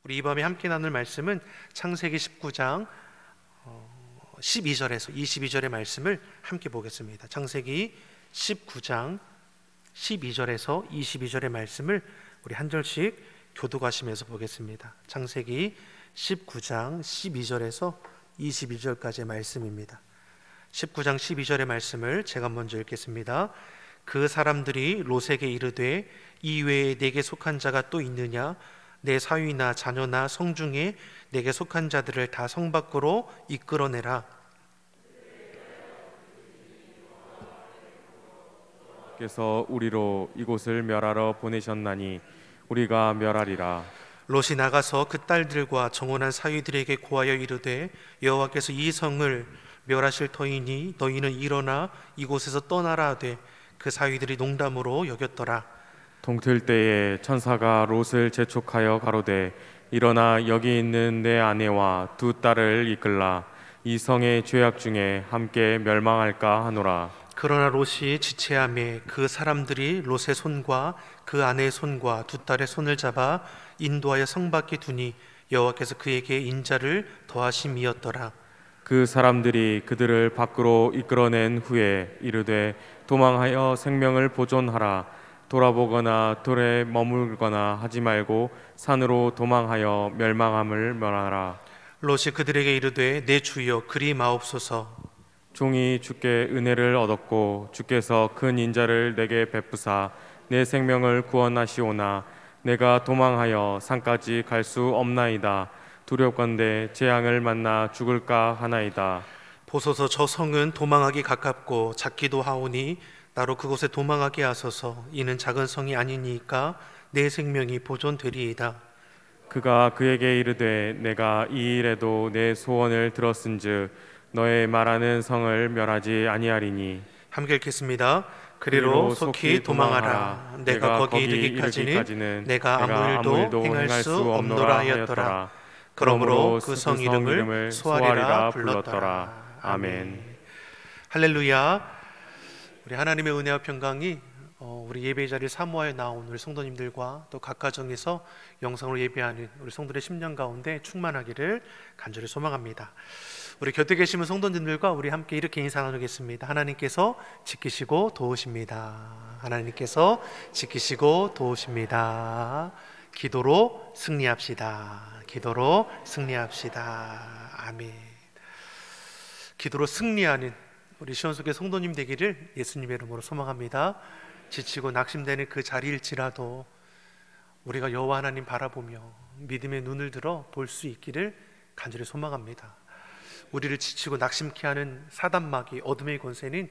우리 이 밤에 함께 나눌 말씀은 창세기 19장 12절에서 22절의 말씀을 함께 보겠습니다. 창세기 19장 12절에서 22절의 말씀을 우리 한 절씩 교독하시면서 보겠습니다. 창세기 19장 12절에서 22절까지의 말씀입니다. 19장 12절의 말씀을 제가 먼저 읽겠습니다. 그 사람들이 롯에게 이르되 이 외에 내게 속한 자가 또 있느냐? 내 사위나 자녀나 성 중에 내게 속한 자들을 다 성 밖으로 이끌어내라. 께서 우리로 이곳을 멸하러 보내셨나니 우리가 멸하리라. 롯이 나가서 그 딸들과 정혼한 사위들에게 고하여 이르되 여호와께서 이 성을 멸하실 터이니 너희는 일어나 이곳에서 떠나라 하되 그 사위들이 농담으로 여겼더라. 동틀 때에 천사가 롯을 재촉하여 가로되 일어나 여기 있는 내 아내와 두 딸을 이끌라. 이 성의 죄악 중에 함께 멸망할까 하노라. 그러나 롯이 지체하매 그 사람들이 롯의 손과 그 아내의 손과 두 딸의 손을 잡아 인도하여 성 밖에 두니 여호와께서 그에게 인자를 더하심이었더라. 그 사람들이 그들을 밖으로 이끌어낸 후에 이르되 도망하여 생명을 보존하라. 돌아보거나 돌에 머물거나 하지 말고 산으로 도망하여 멸망함을 면하라. 롯이 그들에게 이르되 내 주여 그리 마옵소서. 종이 주께 은혜를 얻었고 주께서 큰 인자를 내게 베푸사 내 생명을 구원하시오나 내가 도망하여 산까지 갈 수 없나이다. 두렵건대 재앙을 만나 죽을까 하나이다. 보소서 저 성은 도망하기 가깝고 작기도 하오니 나로 그곳에 도망하게 하소서. 이는 작은 성이 아니니까 내 생명이 보존되리이다. 그가 그에게 이르되 내가 이 일에도 내 소원을 들었은즉 너의 말하는 성을 멸하지 아니하리니. 함께 읽겠습니다. 그리로 속히 도망하라. 내가 거기 이르기까지는 내가 아무 일도 행할 수 없노라 하였더라. 그러므로 그 성 이름을 소알이라 불렀더라. 아멘. 할렐루야. 우리 하나님의 은혜와 평강이 우리 예배 자리를 사모하여 나온 우리 성도님들과 또 각 가정에서 영상으로 예배하는 우리 성도들의 심령 가운데 충만하기를 간절히 소망합니다. 우리 곁에 계시는 성도님들과 우리 함께 이렇게 인사 나누겠습니다. 하나님께서 지키시고 도우십니다. 하나님께서 지키시고 도우십니다. 기도로 승리합시다. 기도로 승리합시다. 아멘. 기도로 승리하는 우리 시온속의 성도님 되기를 예수님의 이름으로 소망합니다. 지치고 낙심되는 그 자리일지라도 우리가 여호와 하나님 바라보며 믿음의 눈을 들어 볼 수 있기를 간절히 소망합니다. 우리를 지치고 낙심케 하는 사단마귀 어둠의 권세는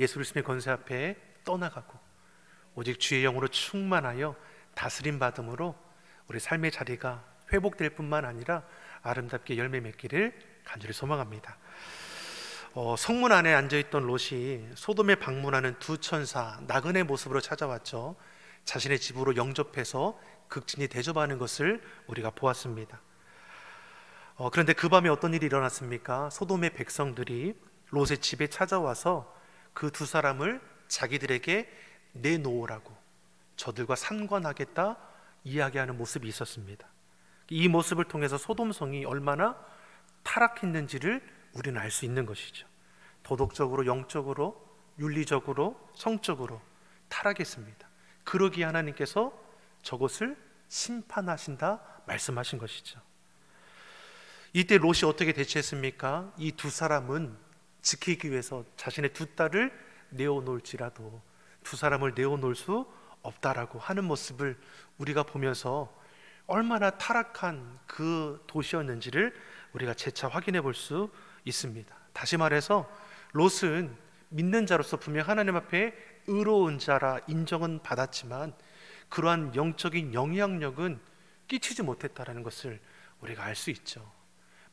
예수 그리스도의 권세 앞에 떠나가고 오직 주의 영으로 충만하여 다스림 받음으로 우리 삶의 자리가 회복될 뿐만 아니라 아름답게 열매 맺기를 간절히 소망합니다. 성문 안에 앉아있던 롯이 소돔에 방문하는 두 천사 나그네 모습으로 찾아왔죠. 자신의 집으로 영접해서 극진히 대접하는 것을 우리가 보았습니다. 그런데 그 밤에 어떤 일이 일어났습니까? 소돔의 백성들이 롯의 집에 찾아와서 그 두 사람을 자기들에게 내놓으라고 저들과 상관하겠다 이야기하는 모습이 있었습니다. 이 모습을 통해서 소돔성이 얼마나 타락했는지를 우리는 알 수 있는 것이죠. 도덕적으로, 영적으로, 윤리적으로, 성적으로 타락했습니다. 그러기에 하나님께서 저것을 심판하신다 말씀하신 것이죠. 이때 롯이 어떻게 대처했습니까? 이 두 사람은 지키기 위해서 자신의 두 딸을 내어놓을지라도 두 사람을 내어놓을 수 없다라고 하는 모습을 우리가 보면서 얼마나 타락한 그 도시였는지를 우리가 재차 확인해 볼 수 있습니다. 다시 말해서 롯은 믿는 자로서 분명 하나님 앞에 의로운 자라 인정은 받았지만 그러한 영적인 영향력은 끼치지 못했다라는 것을 우리가 알 수 있죠.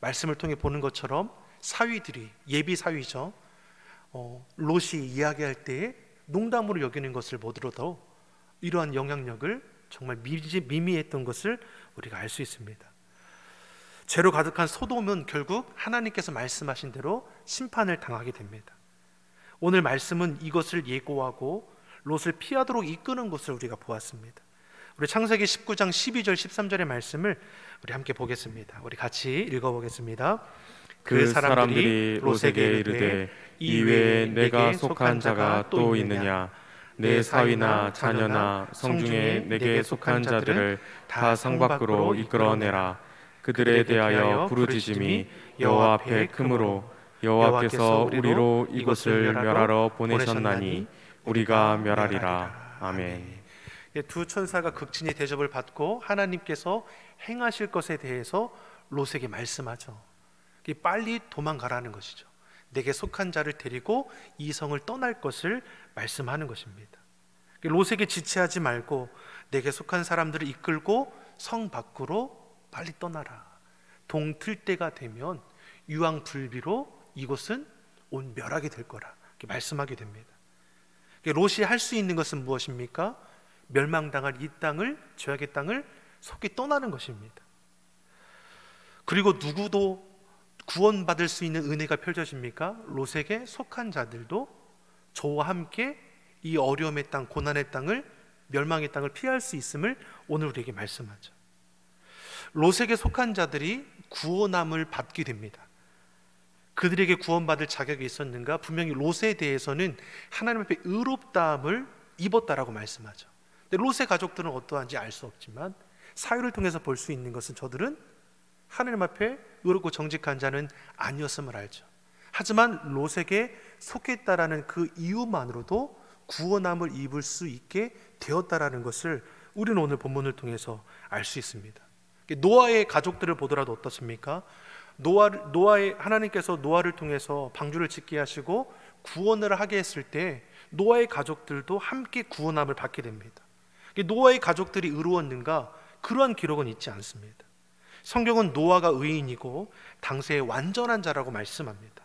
말씀을 통해 보는 것처럼 사위들이, 예비 사위죠, 롯이 이야기할 때 농담으로 여기는 것을 보더라도 이러한 영향력을 정말 미미했던 것을 우리가 알 수 있습니다. 죄로 가득한 소돔은 결국 하나님께서 말씀하신 대로 심판을 당하게 됩니다. 오늘 말씀은 이것을 예고하고 롯을 피하도록 이끄는 것을 우리가 보았습니다. 우리 창세기 19장 12절 13절의 말씀을 우리 함께 보겠습니다. 우리 같이 읽어보겠습니다. 그 사람들이 롯에게 이르되 이외에 내가 속한 자가 또 있느냐? 내 사위나 자녀나 성중에 내게 속한 자들을 다 성 밖으로 이끌어내라. 그들에 대하여 부르짖음이 여호와 앞에 크므로 여호와께서 우리로 이곳을 멸하러 보내셨나니 우리가 멸하리라. 아멘. 두 천사가 극진히 대접을 받고 하나님께서 행하실 것에 대해서 롯에게 말씀하죠. 빨리 도망가라는 것이죠. 내게 속한 자를 데리고 이 성을 떠날 것을 말씀하는 것입니다. 롯에게 지체하지 말고 내게 속한 사람들을 이끌고 성 밖으로 빨리 떠나라. 동틀 때가 되면 유황불비로 이곳은 온 멸하게 될 거라 이렇게 말씀하게 됩니다. 롯이 할 수 있는 것은 무엇입니까? 멸망당할 이 땅을, 죄악의 땅을 속히 떠나는 것입니다. 그리고 누구도 구원받을 수 있는 은혜가 펼쳐집니까? 롯에게 속한 자들도 저와 함께 이 어려움의 땅, 고난의 땅을, 멸망의 땅을 피할 수 있음을 오늘 우리에게 말씀하죠. 롯에게 속한 자들이 구원함을 받게 됩니다. 그들에게 구원받을 자격이 있었는가? 분명히 롯에 대해서는 하나님 앞에 의롭다함을 입었다라고 말씀하죠. 근데 롯의 가족들은 어떠한지 알 수 없지만 사유를 통해서 볼 수 있는 것은 저들은 하나님 앞에 의롭고 정직한 자는 아니었음을 알죠. 하지만 롯에게 속했다라는 그 이유만으로도 구원함을 입을 수 있게 되었다라는 것을 우리는 오늘 본문을 통해서 알 수 있습니다. 노아의 가족들을 보더라도 어떻습니까? 하나님께서 노아를 통해서 방주를 짓게 하시고 구원을 하게 했을 때 노아의 가족들도 함께 구원함을 받게 됩니다. 노아의 가족들이 의로웠는가? 그러한 기록은 있지 않습니다. 성경은 노아가 의인이고 당시의 완전한 자라고 말씀합니다.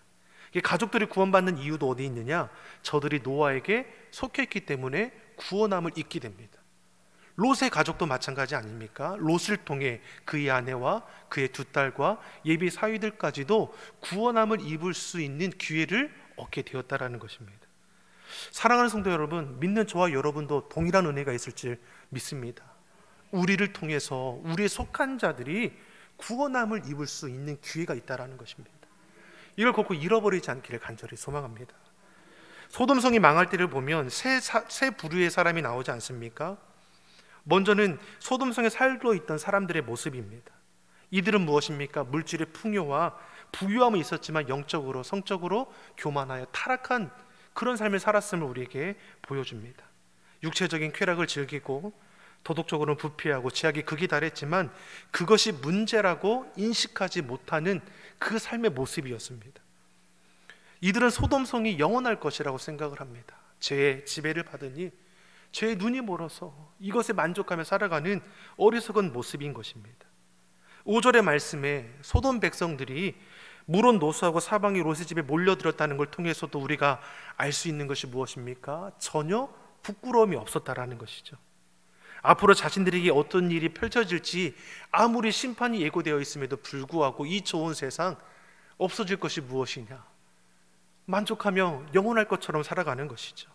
가족들이 구원받는 이유도 어디 있느냐? 저들이 노아에게 속했기 때문에 구원함을 입게 됩니다. 롯의 가족도 마찬가지 아닙니까? 롯을 통해 그의 아내와 그의 두 딸과 예비 사위들까지도 구원함을 입을 수 있는 기회를 얻게 되었다라는 것입니다. 사랑하는 성도 여러분, 믿는 저와 여러분도 동일한 은혜가 있을지 믿습니다. 우리를 통해서 우리의 속한 자들이 구원함을 입을 수 있는 기회가 있다라는 것입니다. 이걸 결코 잃어버리지 않기를 간절히 소망합니다. 소돔성이 망할 때를 보면 세 부류의 사람이 나오지 않습니까? 먼저는 소돔성에 살고 있던 사람들의 모습입니다. 이들은 무엇입니까? 물질의 풍요와 부유함은 있었지만 영적으로, 성적으로 교만하여 타락한 그런 삶을 살았음을 우리에게 보여줍니다. 육체적인 쾌락을 즐기고 도덕적으로는 부패하고 죄악이 극이 달했지만 그것이 문제라고 인식하지 못하는 그 삶의 모습이었습니다. 이들은 소돔성이 영원할 것이라고 생각을 합니다. 죄의 지배를 받으니 죄의 눈이 멀어서 이것에 만족하며 살아가는 어리석은 모습인 것입니다. 5절의 말씀에 소돔 백성들이 물온 노수하고 사방이 롯의 집에 몰려들었다는 걸 통해서도 우리가 알 수 있는 것이 무엇입니까? 전혀 부끄러움이 없었다라는 것이죠. 앞으로 자신들에게 어떤 일이 펼쳐질지 아무리 심판이 예고되어 있음에도 불구하고 이 좋은 세상 없어질 것이 무엇이냐? 만족하며 영원할 것처럼 살아가는 것이죠.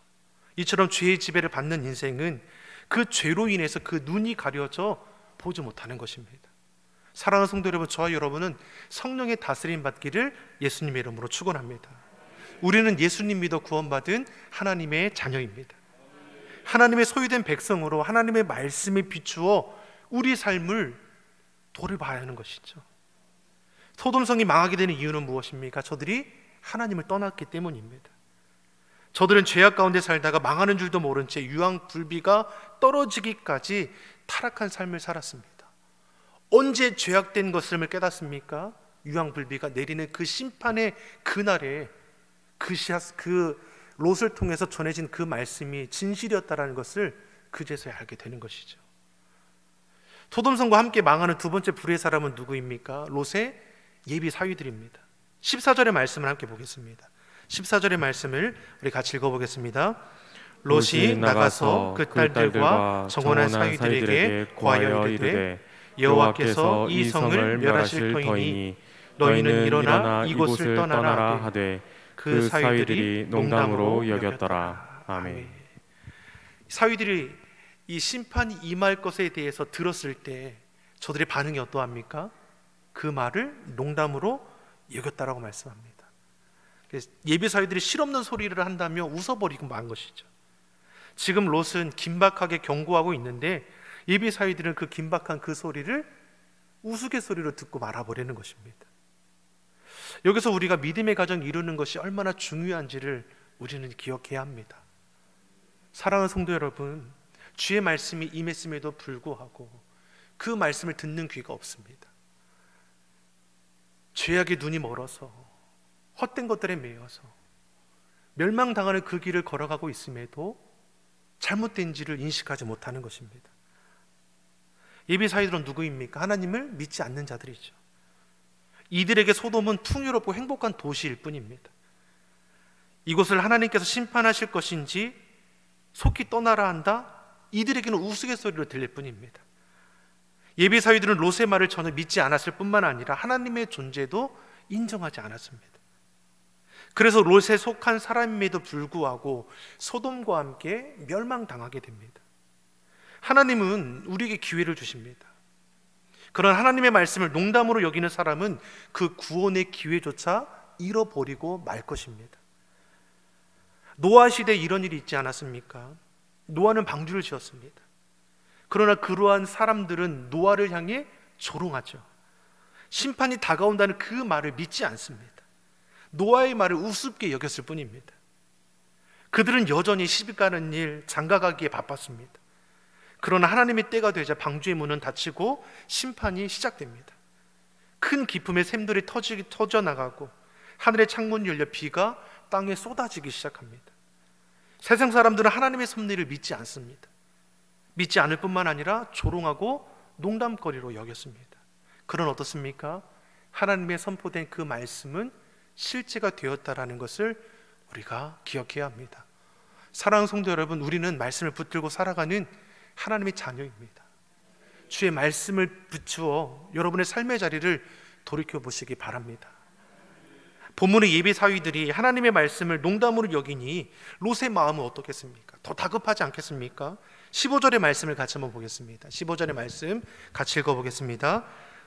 이처럼 죄의 지배를 받는 인생은 그 죄로 인해서 그 눈이 가려져 보지 못하는 것입니다. 사랑하는 성도 여러분, 저와 여러분은 성령의 다스림 받기를 예수님의 이름으로 축원합니다. 우리는 예수님 믿어 구원받은 하나님의 자녀입니다. 하나님의 소유된 백성으로 하나님의 말씀에 비추어 우리 삶을 돌아봐야 하는 것이죠. 소돔성이 망하게 되는 이유는 무엇입니까? 저들이 하나님을 떠났기 때문입니다. 저들은 죄악 가운데 살다가 망하는 줄도 모른 채 유황불비가 떨어지기까지 타락한 삶을 살았습니다. 언제 죄악된 것을 깨닫습니까? 유황불비가 내리는 그 심판의 그날에 그 롯을 통해서 전해진 그 말씀이 진실이었다는 것을 그제서야 알게 되는 것이죠. 소돔성과 함께 망하는 두 번째 불의의 사람은 누구입니까? 롯의 예비 사위들입니다. 14절의 말씀을 함께 보겠습니다. 14절의 말씀을 우리 같이 읽어보겠습니다. 롯이 나가서 그 딸들과 정혼한 사위들에게 고하여 이르되 여호와께서 이 성을 멸하실 터이니 너희는 일어나 이곳을 떠나라 하되 그 사위들이 농담으로 여겼더라. 아멘. 사위들이 이 심판이 임할 것에 대해서 들었을 때 저들의 반응이 어떠합니까? 그 말을 농담으로 여겼다라고 말씀합니다. 예비사위들이 실없는 소리를 한다며 웃어버리고 만 것이죠. 지금 롯은 긴박하게 경고하고 있는데 예비사위들은 그 긴박한 그 소리를 우스갯소리로 듣고 말아버리는 것입니다. 여기서 우리가 믿음의 가정 이루는 것이 얼마나 중요한지를 우리는 기억해야 합니다. 사랑하는 성도 여러분, 주의 말씀이 임했음에도 불구하고 그 말씀을 듣는 귀가 없습니다. 죄악의 눈이 멀어서 헛된 것들에 매여서 멸망당하는 그 길을 걸어가고 있음에도 잘못된지를 인식하지 못하는 것입니다. 예비사위들은 누구입니까? 하나님을 믿지 않는 자들이죠. 이들에게 소돔은 풍요롭고 행복한 도시일 뿐입니다. 이곳을 하나님께서 심판하실 것인지 속히 떠나라 한다? 이들에게는 우스갯소리로 들릴 뿐입니다. 예비사위들은 롯의 말을 전혀 믿지 않았을 뿐만 아니라 하나님의 존재도 인정하지 않았습니다. 그래서 롯에 속한 사람임에도 불구하고 소돔과 함께 멸망당하게 됩니다. 하나님은 우리에게 기회를 주십니다. 그런 하나님의 말씀을 농담으로 여기는 사람은 그 구원의 기회조차 잃어버리고 말 것입니다. 노아 시대에 이런 일이 있지 않았습니까? 노아는 방주를 지었습니다. 그러나 그러한 사람들은 노아를 향해 조롱하죠. 심판이 다가온다는 그 말을 믿지 않습니다. 노아의 말을 우습게 여겼을 뿐입니다. 그들은 여전히 시집 가는 일, 장가가기에 바빴습니다. 그러나 하나님의 때가 되자 방주의 문은 닫히고 심판이 시작됩니다. 큰 기쁨의 샘들이 터져나가고 하늘의 창문이 열려 비가 땅에 쏟아지기 시작합니다. 세상 사람들은 하나님의 섭리를 믿지 않습니다. 믿지 않을 뿐만 아니라 조롱하고 농담거리로 여겼습니다. 그런 어떻습니까? 하나님의 선포된 그 말씀은 실제가 되었다라는 것을 우리가 기억해야 합니다. 사랑하는 성도 여러분, 우리는 말씀을 붙들고 살아가는 하나님의 자녀입니다. 주의 말씀을 붙여 여러분의 삶의 자리를 돌이켜보시기 바랍니다. 본문의 예비사위들이 하나님의 말씀을 농담으로 여기니 롯의 마음은 어떻겠습니까? 더 다급하지 않겠습니까? 15절의 말씀을 같이 한번 보겠습니다. 15절의 말씀 같이 읽어보겠습니다.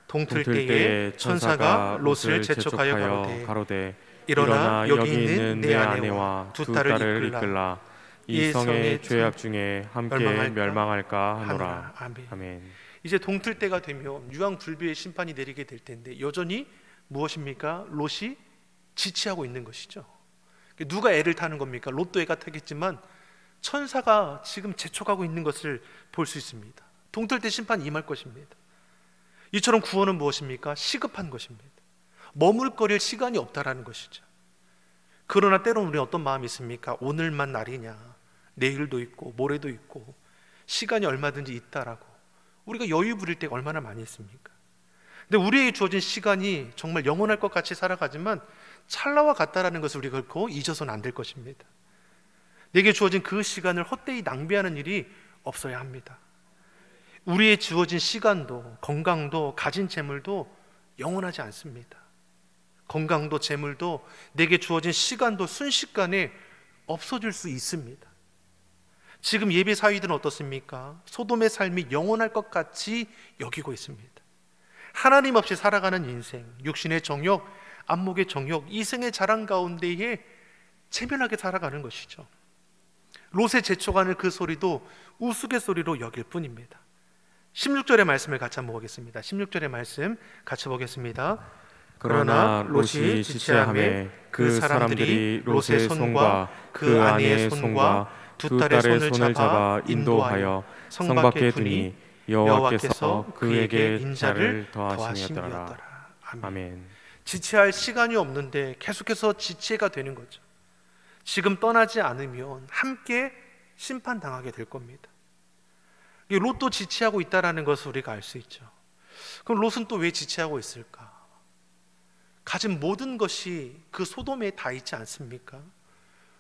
동틀 때에 천사가 롯을 재촉하여 가로되 일어나 여기 있는 내 아내와 두 딸을 이끌라. 이 성의 죄악 중에 함께 멸망할까 하노라. 아멘. 이제 동틀 때가 되면 유황불비의 심판이 내리게 될 텐데 여전히 무엇입니까? 롯이 지체하고 있는 것이죠. 누가 애를 타는 겁니까? 롯도 애가 타겠지만 천사가 지금 재촉하고 있는 것을 볼 수 있습니다. 동틀 때 심판이 임할 것입니다. 이처럼 구원은 무엇입니까? 시급한 것입니다. 머물거릴 시간이 없다라는 것이죠. 그러나 때로는 우리는 어떤 마음이 있습니까? 오늘만 날이냐, 내일도 있고 모레도 있고 시간이 얼마든지 있다라고 우리가 여유 부릴 때가 얼마나 많이 있습니까? 근데 우리에게 주어진 시간이 정말 영원할 것 같이 살아가지만 찰나와 같다라는 것을 우리가 결코 잊어서는 안 될 것입니다. 내게 주어진 그 시간을 헛되이 낭비하는 일이 없어야 합니다. 우리의 주어진 시간도 건강도 가진 재물도 영원하지 않습니다. 건강도 재물도 내게 주어진 시간도 순식간에 없어질 수 있습니다. 지금 예비사위들은 어떻습니까? 소돔의 삶이 영원할 것 같이 여기고 있습니다. 하나님 없이 살아가는 인생, 육신의 정욕, 안목의 정욕, 이생의 자랑 가운데에 체면하게 살아가는 것이죠. 롯의 재촉하는 그 소리도 우스갯소리로 여길 뿐입니다. 16절의 말씀을 같이 한번 보겠습니다. 16절의 말씀 같이 보겠습니다. 그러나 롯이 지체하매 그 사람들이 롯의 손과 그 아내의 손과 두 딸의 손을 잡아 인도하여 성 밖에 두니 여호와께서 그에게 인자를 더하심이었더라. 아멘. 지체할 시간이 없는데 계속해서 지체가 되는 거죠. 지금 떠나지 않으면 함께 심판당하게 될 겁니다. 롯도 지체하고 있다는 것을 우리가 알 수 있죠. 그럼 롯은 또 왜 지체하고 있을까? 가진 모든 것이 그 소돔에 다 있지 않습니까?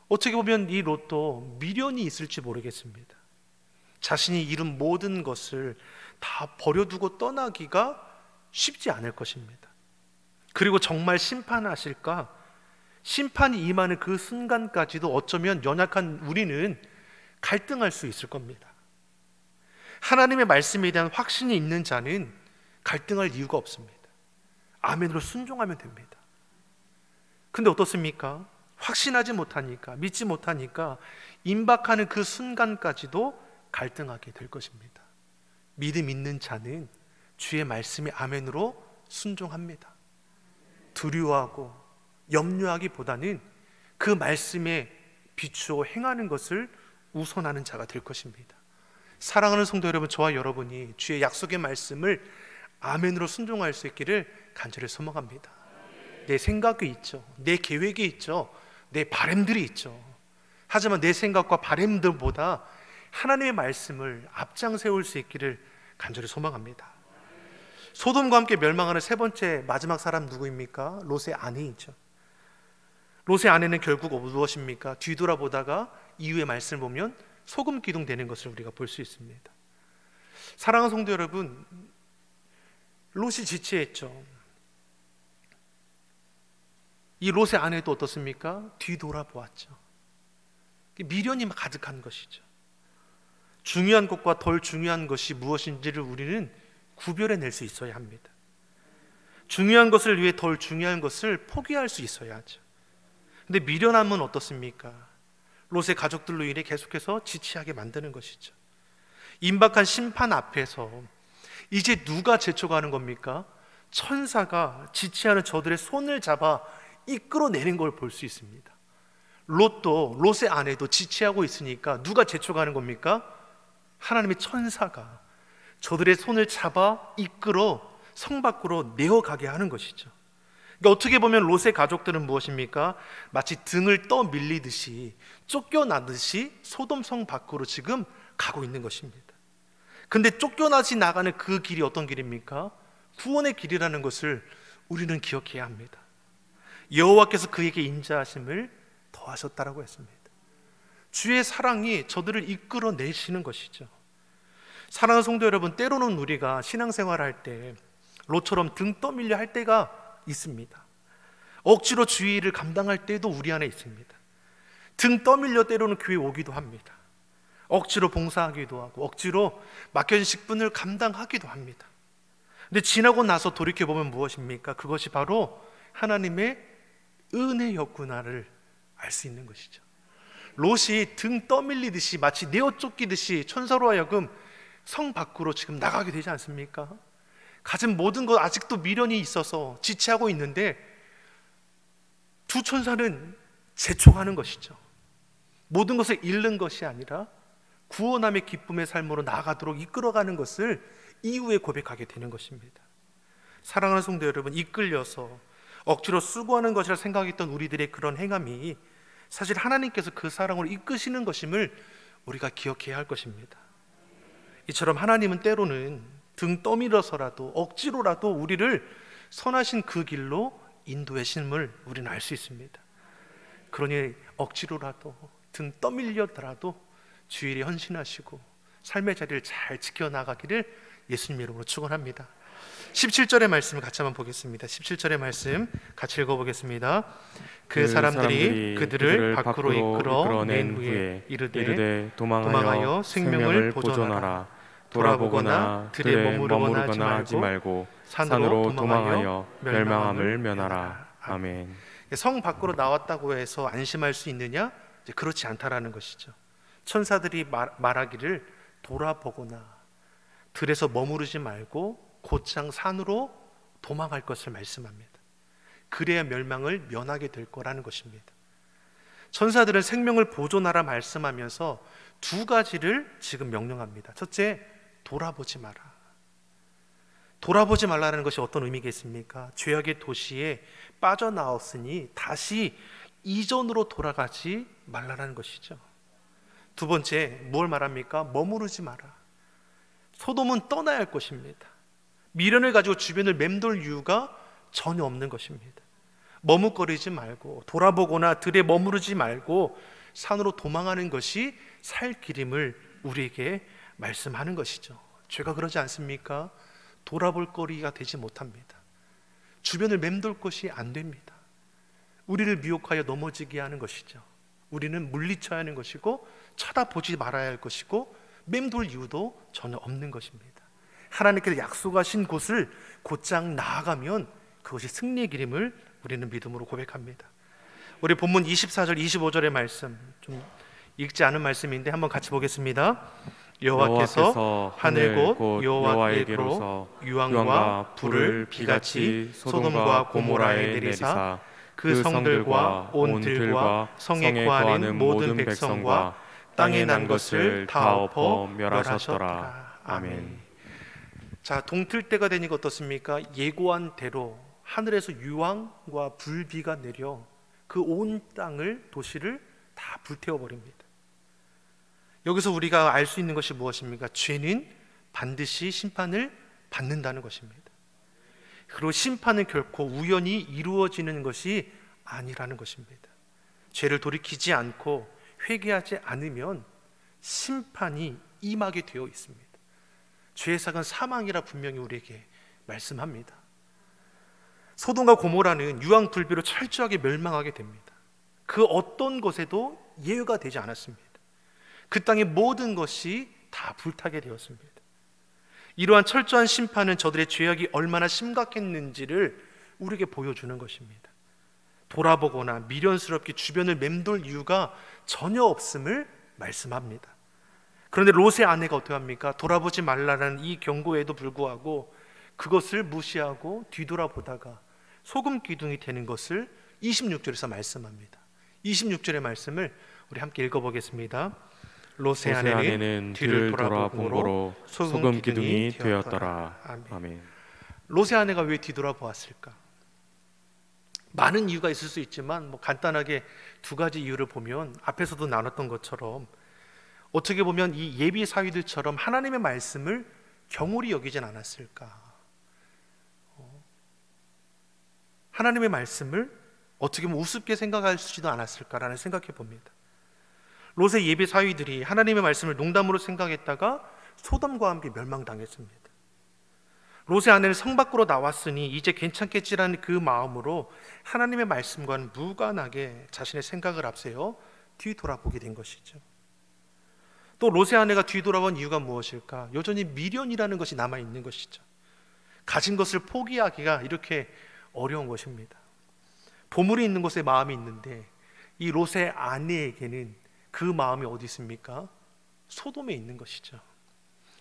어떻게 보면 이 롯도 미련이 있을지 모르겠습니다. 자신이 잃은 모든 것을 다 버려두고 떠나기가 쉽지 않을 것입니다. 그리고 정말 심판하실까? 심판이 임하는 그 순간까지도 어쩌면 연약한 우리는 갈등할 수 있을 겁니다. 하나님의 말씀에 대한 확신이 있는 자는 갈등할 이유가 없습니다. 아멘으로 순종하면 됩니다. 근데 어떻습니까? 확신하지 못하니까, 믿지 못하니까 임박하는 그 순간까지도 갈등하게 될 것입니다. 믿음 있는 자는 주의 말씀에 아멘으로 순종합니다. 두려워하고 염려하기보다는 그 말씀에 비추어 행하는 것을 우선하는 자가 될 것입니다. 사랑하는 성도 여러분, 저와 여러분이 주의 약속의 말씀을 아멘으로 순종할 수 있기를 간절히 소망합니다. 내 생각이 있죠, 내 계획이 있죠, 내 바람들이 있죠. 하지만 내 생각과 바람들보다 하나님의 말씀을 앞장 세울 수 있기를 간절히 소망합니다. 소돔과 함께 멸망하는 세 번째 마지막 사람 누구입니까? 롯의 아내이죠. 롯의 아내는 결국 무엇입니까? 뒤돌아보다가 이후의 말씀을 보면 소금 기둥 되는 것을 우리가 볼 수 있습니다. 사랑하는 성도 여러분, 롯이 지체했죠. 이 롯의 아내도 어떻습니까? 뒤돌아보았죠. 미련이 가득한 것이죠. 중요한 것과 덜 중요한 것이 무엇인지를 우리는 구별해낼 수 있어야 합니다. 중요한 것을 위해 덜 중요한 것을 포기할 수 있어야 하죠. 근데 미련함은 어떻습니까? 롯의 가족들로 인해 계속해서 지체하게 만드는 것이죠. 임박한 심판 앞에서 이제 누가 제초가는 겁니까? 천사가 지체하는 저들의 손을 잡아 이끌어내는 걸 볼 수 있습니다. 롯의 아내도 지체하고 있으니까 누가 제초가는 겁니까? 하나님의 천사가 저들의 손을 잡아 이끌어 성 밖으로 내어가게 하는 것이죠. 그러니까 어떻게 보면 롯의 가족들은 무엇입니까? 마치 등을 떠밀리듯이 쫓겨나듯이 소돔 성 밖으로 지금 가고 있는 것입니다. 근데 쫓겨나지 나가는 그 길이 어떤 길입니까? 구원의 길이라는 것을 우리는 기억해야 합니다. 여호와께서 그에게 인자하심을 더하셨다라고 했습니다. 주의 사랑이 저들을 이끌어내시는 것이죠. 사랑하는 성도 여러분, 때로는 우리가 신앙생활할 때 롯처럼 등 떠밀려 할 때가 있습니다. 억지로 주의 일을 감당할 때도 우리 안에 있습니다. 등 떠밀려 때로는 교회 오기도 합니다. 억지로 봉사하기도 하고 억지로 맡겨진 직분을 감당하기도 합니다. 근데 지나고 나서 돌이켜보면 무엇입니까? 그것이 바로 하나님의 은혜였구나를 알 수 있는 것이죠. 롯이 등 떠밀리듯이 마치 내어 쫓기듯이 천사로 하여금 성 밖으로 지금 나가게 되지 않습니까? 가진 모든 것 아직도 미련이 있어서 지체하고 있는데 두 천사는 재촉하는 것이죠. 모든 것을 잃는 것이 아니라 구원함의 기쁨의 삶으로 나아가도록 이끌어가는 것을 이후에 고백하게 되는 것입니다. 사랑하는 성도 여러분, 이끌려서 억지로 수고하는 것이라 생각했던 우리들의 그런 행함이 사실 하나님께서 그 사랑으로 이끄시는 것임을 우리가 기억해야 할 것입니다. 이처럼 하나님은 때로는 등 떠밀어서라도 억지로라도 우리를 선하신 그 길로 인도하심을 우리는 알 수 있습니다. 그러니 억지로라도 등 떠밀려더라도 주일에 헌신하시고 삶의 자리를 잘 지켜나가기를 예수님 이름으로 축원합니다. 17절의 말씀을 같이 한번 보겠습니다. 17절의 말씀 같이 읽어보겠습니다. 그 사람들이 그들을 밖으로 이끌어낸 후에 이르되 도망하여 생명을 보존하라. 돌아보거나 들에 머무르거나 하지 말고 산으로 도망하여 멸망함을 면하라. 아멘. 성 밖으로 나왔다고 해서 안심할 수 있느냐? 그렇지 않다라는 것이죠. 천사들이 말하기를 돌아보거나 들에서 머무르지 말고 곧장 산으로 도망할 것을 말씀합니다. 그래야 멸망을 면하게 될 거라는 것입니다. 천사들은 생명을 보존하라 말씀하면서 두 가지를 지금 명령합니다. 첫째, 돌아보지 마라. 돌아보지 말라는 것이 어떤 의미겠습니까? 죄악의 도시에 빠져나왔으니 다시 이전으로 돌아가지 말라는 것이죠. 두 번째, 뭘 말합니까? 머무르지 마라. 소돔은 떠나야 할 것입니다. 미련을 가지고 주변을 맴돌 이유가 전혀 없는 것입니다. 머뭇거리지 말고 돌아보거나 들에 머무르지 말고 산으로 도망하는 것이 살 길임을 우리에게 말씀하는 것이죠. 죄가 그러지 않습니까? 돌아볼 거리가 되지 못합니다. 주변을 맴돌 것이 안 됩니다. 우리를 미혹하여 넘어지게 하는 것이죠. 우리는 물리쳐야 하는 것이고 쳐다보지 말아야 할 것이고 맴돌 이유도 전혀 없는 것입니다. 하나님께서 약속하신 곳을 곧장 나아가면 그것이 승리의 길임을 우리는 믿음으로 고백합니다. 우리 본문 24절 25절의 말씀, 좀 읽지 않은 말씀인데 한번 같이 보겠습니다. 여호와께서 하늘 곧 여호와께로서 유황과 불을 비같이 소돔과 고모라에 내리사 그 성들과 온 들과 성에 거하는 모든 백성과 땅에 난 것을 다 엎어 멸하셨더라. 아멘. 자, 동틀 때가 되니까 어떻습니까? 예고한 대로 하늘에서 유황과 불비가 내려 그 온 땅을, 도시를 다 불태워 버립니다. 여기서 우리가 알 수 있는 것이 무엇입니까? 죄는 반드시 심판을 받는다는 것입니다. 그리고 심판은 결코 우연히 이루어지는 것이 아니라는 것입니다. 죄를 돌이키지 않고 회개하지 않으면 심판이 임하게 되어 있습니다. 죄의 삭은 사망이라 분명히 우리에게 말씀합니다. 소돔과 고모라는 유황불비로 철저하게 멸망하게 됩니다. 그 어떤 것에도 예외가 되지 않았습니다. 그 땅의 모든 것이 다 불타게 되었습니다. 이러한 철저한 심판은 저들의 죄악이 얼마나 심각했는지를 우리에게 보여주는 것입니다. 돌아보거나 미련스럽게 주변을 맴돌 이유가 전혀 없음을 말씀합니다. 그런데 롯의 아내가 어떻게 합니까? 돌아보지 말라는 이 경고에도 불구하고 그것을 무시하고 뒤돌아보다가 소금 기둥이 되는 것을 26절에서 말씀합니다. 26절의 말씀을 우리 함께 읽어보겠습니다. 롯의 아내는 뒤를 돌아보므로 소금 기둥이 되었더라. 아멘. 롯의 아내가 왜 뒤돌아보았을까? 많은 이유가 있을 수 있지만 간단하게 두 가지 이유를 보면 앞에서도 나눴던 것처럼 어떻게 보면 이 예비 사위들처럼 하나님의 말씀을 경홀히 여기진 않았을까? 하나님의 말씀을 어떻게 보면 우습게 생각할 수도 않았을까라는 생각해 봅니다. 롯의 예비 사위들이 하나님의 말씀을 농담으로 생각했다가 소돔과 함께 멸망당했습니다. 롯의 아내는 성 밖으로 나왔으니 이제 괜찮겠지라는 그 마음으로 하나님의 말씀과는 무관하게 자신의 생각을 앞세워 뒤돌아보게 된 것이죠. 또 롯의 아내가 뒤돌아본 이유가 무엇일까? 여전히 미련이라는 것이 남아있는 것이죠. 가진 것을 포기하기가 이렇게 어려운 것입니다. 보물이 있는 곳에 마음이 있는데 이 롯의 아내에게는 그 마음이 어디 있습니까? 소돔에 있는 것이죠.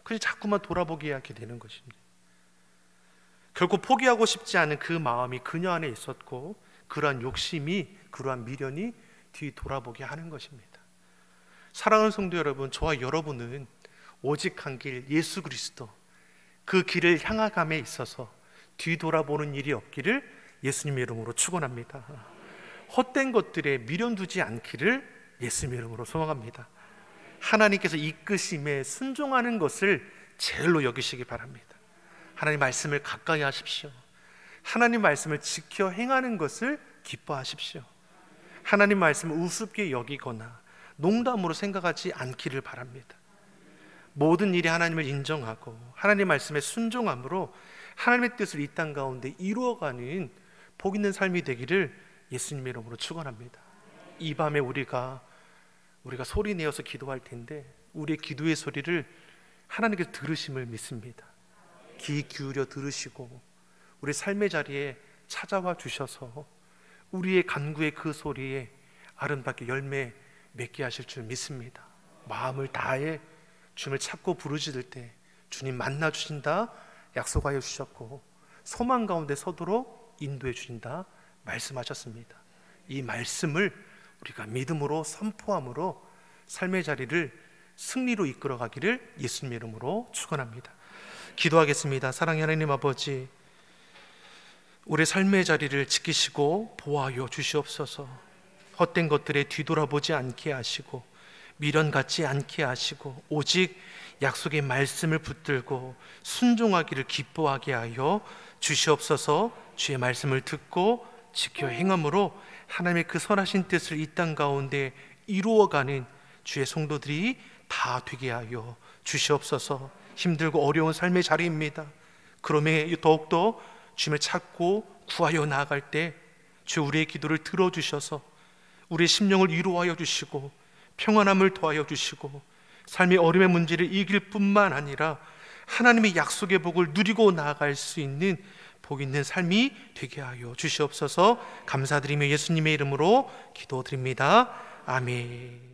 그래서 자꾸만 돌아보게 하게 되는 것입니다. 결코 포기하고 싶지 않은 그 마음이 그녀 안에 있었고 그러한 욕심이, 그러한 미련이 뒤돌아보게 하는 것입니다. 사랑하는 성도 여러분, 저와 여러분은 오직 한 길, 예수 그리스도, 그 길을 향하감에 있어서 뒤돌아보는 일이 없기를 예수님의 이름으로 축원합니다. 헛된 것들에 미련 두지 않기를 예수님의 이름으로 소망합니다. 하나님께서 이끄심에 순종하는 것을 제일로 여기시기 바랍니다. 하나님 말씀을 가까이 하십시오. 하나님 말씀을 지켜 행하는 것을 기뻐하십시오. 하나님 말씀을 우습게 여기거나 농담으로 생각하지 않기를 바랍니다. 모든 일이 하나님을 인정하고 하나님 말씀에 순종함으로 하나님의 뜻을 이 땅 가운데 이루어가는 복 있는 삶이 되기를 예수님의 이름으로 축원합니다. 이 밤에 우리가 소리 내어서 기도할 텐데 우리의 기도의 소리를 하나님께서 들으심을 믿습니다. 귀 기울여 들으시고 우리 삶의 자리에 찾아와 주셔서 우리의 간구의 그 소리에 아름답게 열매 맺게 하실 줄 믿습니다. 마음을 다해 주님을 찾고 부르짖을 때 주님 만나 주신다 약속하여 주셨고 소망 가운데 서도록 인도해 주신다 말씀하셨습니다. 이 말씀을 우리가 믿음으로 선포함으로 삶의 자리를 승리로 이끌어가기를 예수님의 이름으로 축원합니다. 기도하겠습니다. 사랑의 하나님 아버지, 우리 삶의 자리를 지키시고 보호하여 주시옵소서. 헛된 것들에 뒤돌아보지 않게 하시고 미련 갖지 않게 하시고 오직 약속의 말씀을 붙들고 순종하기를 기뻐하게 하여 주시옵소서. 주의 말씀을 듣고 지켜 행함으로 하나님의 그 선하신 뜻을 이 땅 가운데 이루어가는 주의 성도들이 다 되게 하여 주시옵소서. 힘들고 어려운 삶의 자리입니다. 그럼에 더욱더 주님을 찾고 구하여 나아갈 때 주 우리의 기도를 들어주셔서 우리의 심령을 위로하여 주시고 평안함을 더하여 주시고 삶의 어려움의 문제를 이길 뿐만 아니라 하나님의 약속의 복을 누리고 나아갈 수 있는 복 있는 삶이 되게 하여 주시옵소서. 감사드리며 예수님의 이름으로 기도드립니다. 아멘.